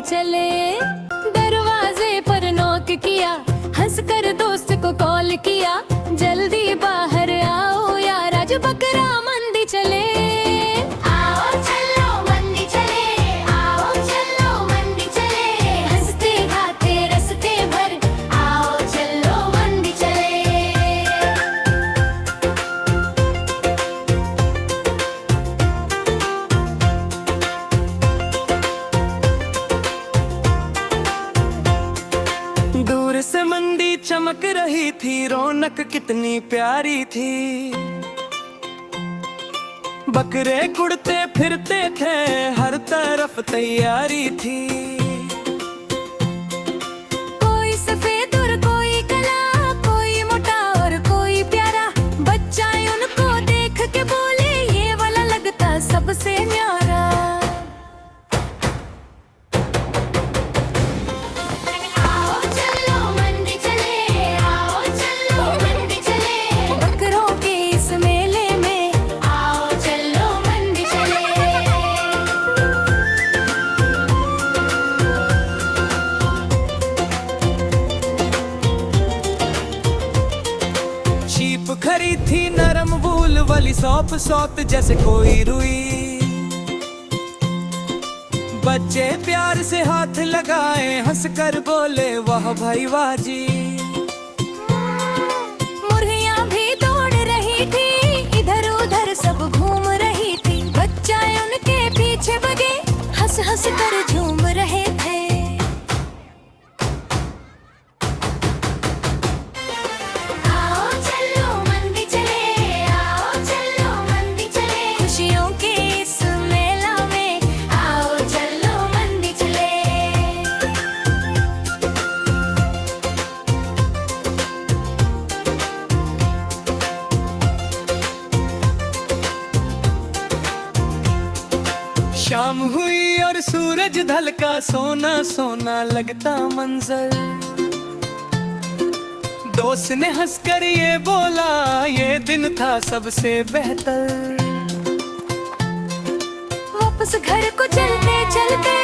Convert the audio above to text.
चले। दरवाजे पर नॉक किया, हंसकर दोस्त को कॉल किया, जल्दी बाहर आओ यार आज बकरा मंडी चले। आओ चलो मंडी चले, आओ चलो मंडी चले, हंसते गाते रस्ते भर, आओ चलो मंडी चले। दूर से मंडी चमक रही थी, रौनक कितनी प्यारी थी। बकरे कुड़ते फिरते थे, हर तरफ तैयारी थी। कोई सफेद और कोई काला, कोई मोटा और कोई प्यारा, बच्चा उनको देख के बोले ये वाला लगता सबसे न्यारा। आओ चलो मंडी चले, आओ चलो मंडी चले, बकरों के इस मेले में, आओ चलो मंडी चले। शीप खरी थी नरम वूल वाली, सौंप सौत जैसे कोई रुई। बच्चे प्यार से हाथ लगाए, हंसकर बोले वाह भाई वाह जी। मुर्गियां भी दौड़ रही थी, इधर उधर सब घूम रही थी, बच्चा उनके पीछे भगे, हंस हंस कर झूम रहे थे। आओ चलो मंडी चले, आओ चलो मंडी चले, खुशियों के इस मेला में, आओ चलो मंडी चले। शाम हुई और सूरज ढलका, सोना सोना लगता मंजर। दोस्त ने हंसकर ये बोला, ये दिन था सबसे बेहतर। वापस घर को चलते चलते